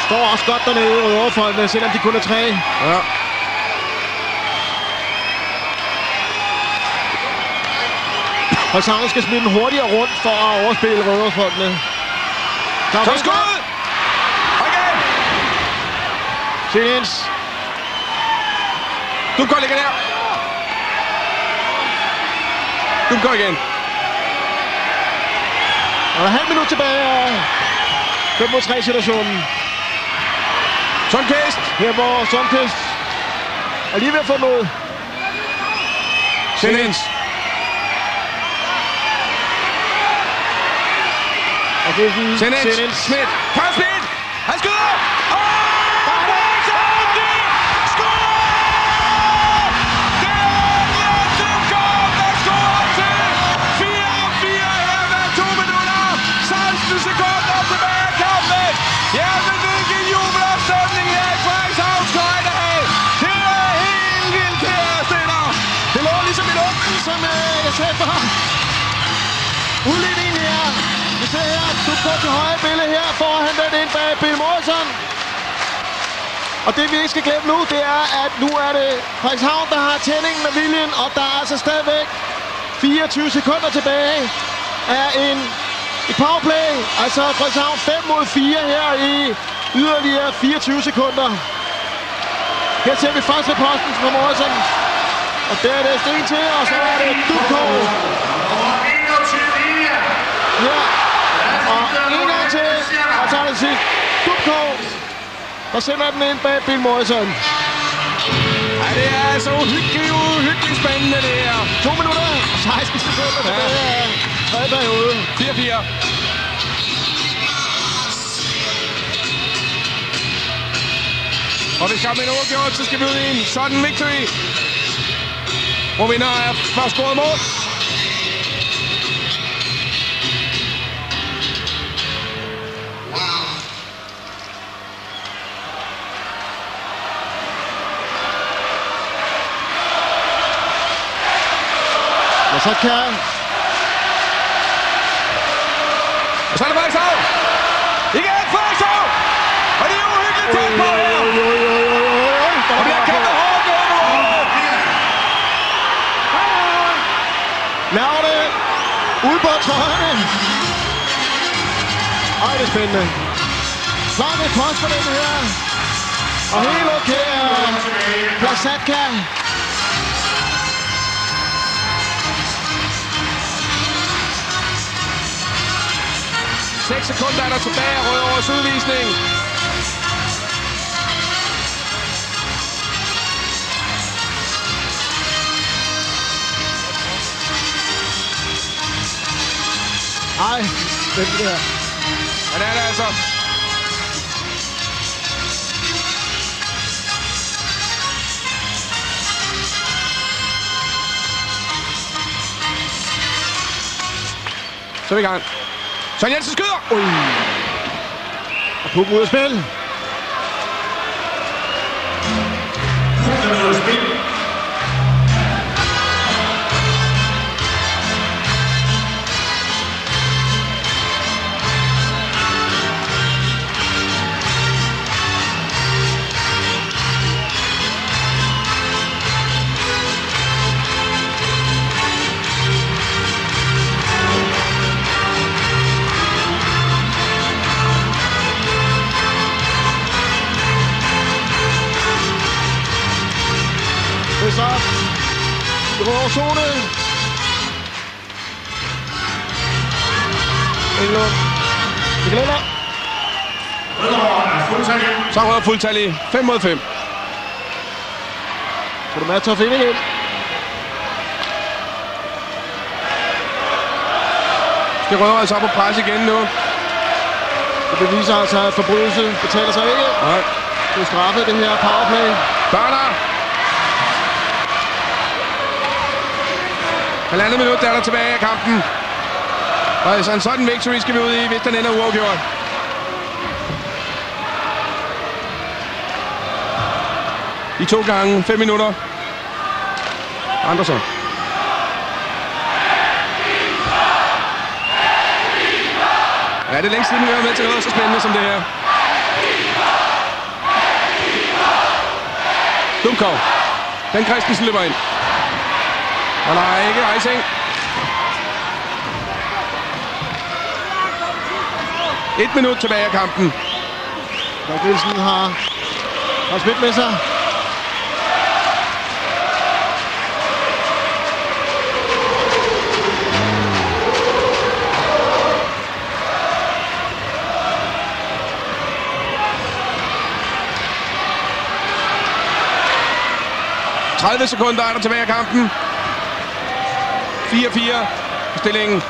Står også godt dernede, Rødovrefolkene, selvom de kun er 3. Ja. Frederikshavn skal smide den hurtigere rundt for at overspille Rødovrefolkene. Så skud! Og igen! Silens. Dubkov ligger der. Dubkov igen. Og der er halv minut tilbage af 5 mod 3 situationen. Sundqvist. Her hvor Sundqvist er lige ved at få noget. Silens. Og det er Silens. Schmidt. Carl Schmidt. Han skyder. Sekunder tilbage i kampen. Jamen, hvilken jubelopstemning her i Frederikshavns Højdehal. Det er helt vildt, kære stænder. Det lå ligesom i luften, som jeg sagde før. Udligningen her. Vi ser her, du går til højre billede her, for at hente den ind bag Bill Morrison. Og det vi ikke skal glemme nu, det er, at nu er det Frederikshavn, der har tændingen med viljen, og der er altså stadigvæk 24 sekunder tilbage af en powerplay. Altså Frederikshavn 5 mod 4 her i yderligere 24 sekunder. Her ser vi først ved posten fra Morrison. Og der er det sten til, og så er det Dubkov. Ja, og en gang til, og så er det sidst Dubkov, der sender den ind bag Bill Morrison. Ej, det er altså uhyggeligt spændende, det her. 2 minutter og 16 sekunder tilbage af tredje periode. 4-4. Og hvis kampen er overgjort, så skal vi ud i en sådan victory. Hvor vinder er først scoret mål. Og så kan... Og så er det Frederikshavn! Igen Frederikshavn! Og det er uhyggeligt tæt på her! Og vi har kæmpet hårdt nu! Laver det ude på trøjerne. Ej, det er spændende. Klart et post for den her. Og helt okay. Plasatka. 6 sekunder er der tilbage af Rødovres udvisning. Ej, det der. Og det er det altså. Så er vi i gang. Søren Jensen skyder! Ui. Og pukken ud af spil. Så i Rødovre-zone. Englund. Det glæder. Så er Rødovre fuldtallig. 5 mod 5. Så er det Mattoff ind igen. Skal Rødovre altså op og presse igen nu. Det beviser altså, at forbrydelse betaler sig ikke. Nej. Det er straffet, det her powerplay. Børner! 1,5 minut, der er der tilbage af kampen. Og altså en sådan victory skal vi ud i, hvis den ender uafgjort. I 2 gange 5 minutter. Andersson. Ja, det er længst siden, vi har været med til noget så spændende som det her. Dumkov. Dan Christensen løber ind. Og der er ikke icing. 1 minut tilbage af kampen. Dirk Nielsen har spillet med sig. – 30 sekunder er der tilbage af kampen. 4-4 stillingen.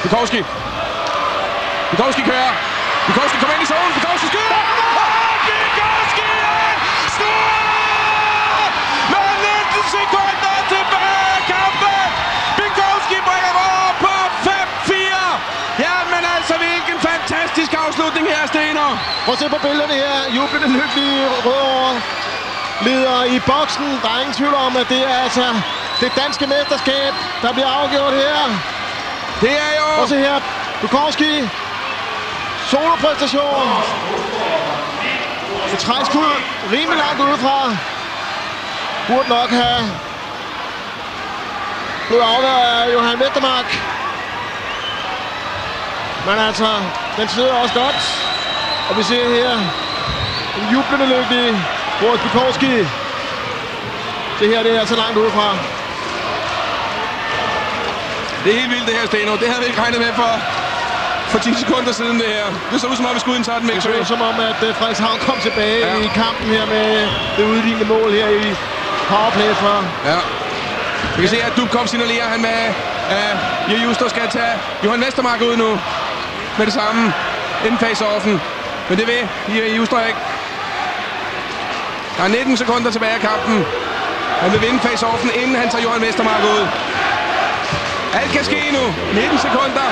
Bukowski. Bukowski kører. Bukowski kommer ind i zonen. Bukowski skyder. Bukowski scorer! Med 19 sekunder tilbage af kampen. Bukowski bringer over på 5-4. Jamen altså, hvilken fantastisk afslutning her, Stener. Prøv at se på billederne her. Jublende lykkelige Rødovre leder i boksen. Der er ingen tvivl om, at det er altså det danske mesterskab, der bliver afgjort her. Det er jo... Prøv at se her. Bukowski. Solopræstation. Et træskud rimelig langt udefra. Burde nok have blevet afværet af Johan Vestermark. Men altså, den sidder også godt. Og vi ser her en jublende lykkelig Boris Bukowski. Det her, det er altså langt udefra. Det er helt vildt det her, Steno. Det havde vi ikke regnet med for 10 sekunder siden det her. Det så ud som om, vi skulle ind sådan med. Det så ud som om, at Frederikshavn kom tilbage i kampen her med det udlignende mål her i powerplay for. Ja. Vi kan se, at Dubkov signalerer han med, at Juster skal tage Johan Vestermark ud nu. Med det samme inden face-offen. Men det vil Juster ikke. Der er 19 sekunder tilbage af kampen. Han vil vinde face-offen, inden han tager Johan Vestermark ud. Alt kan ske nu. 19 sekunder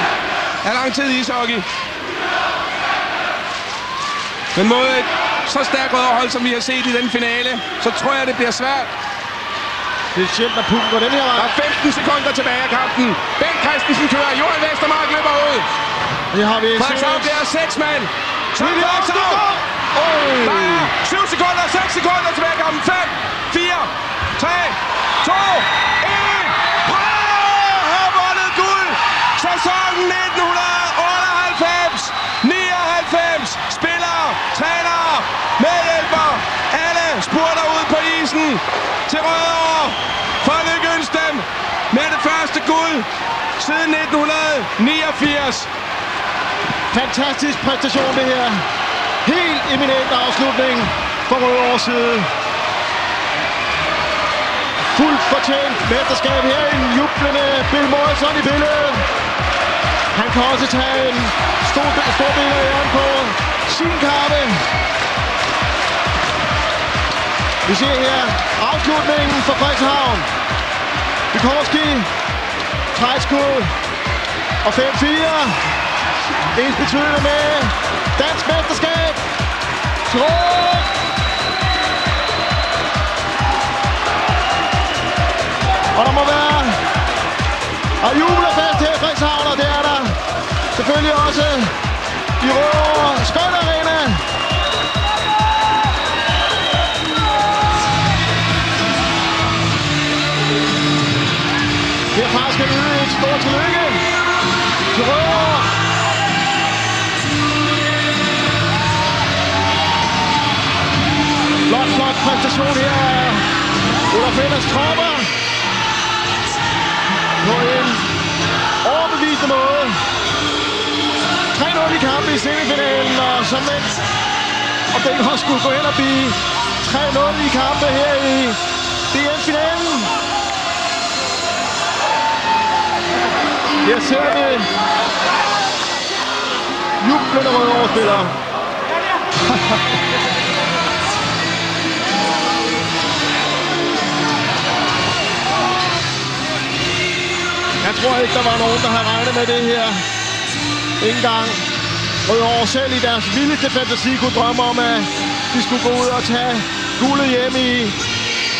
er lang tid i ishockey. Men mod et så stærkt Rødovre, som vi har set i den finale, så tror jeg, det bliver svært. Det er sjældent, at pukken går den her vej. Der er 15 sekunder tilbage af kampen. Ben Christensen kører. Johan Vestermark løber ud. Det har vi Frederikshavn, det er 6 mand. Så er Frederikshavn. Der er 7 sekunder, 6 sekunder tilbage af kampen. 5, 4, 3, 2, 1. Har vundet guld. Sæsonen 1998, 99. Spillere, trænere, medhjælpere. Alle spurter ud på isen til Rødovre for at lykønske dem med det første guld siden 1989. Fantastisk præstation det her. Helt eminent afslutning for Rødovres side. Fuldt fortjent mesterskab her. En jublende Bill Morrison i billedet. Han kan også tage en stor del af æren på sin kappe. Vi ser her afslutningen for Frederikshavn. Bukowski, træskud og 5-4. Ens betydende med dansk mesterskab. Skål! Og der må være og jubelfest her i Frederikshavn, og det er der selvfølgelig også i Rødovre Skøjtearena. Herfra skal vi yde et stort tillykke til Rødovre. Flot præstation her af Olaf Enders tropper. På en overbevisende måde. 3-0 i kampen i semifinalen, og som om det ikke også skulle gå hen og blive 3-0 i kampe her i DM-finalen. Her ser vi jublende Rødovre-spillere. Jeg tror ikke, der var nogen, der havde regnet med det her. Ikke engang Rødovre selv i deres vildeste fantasi kunne drømme om, at de skulle gå ud og tage guldet hjem i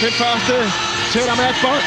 den første tæt- og matchbold.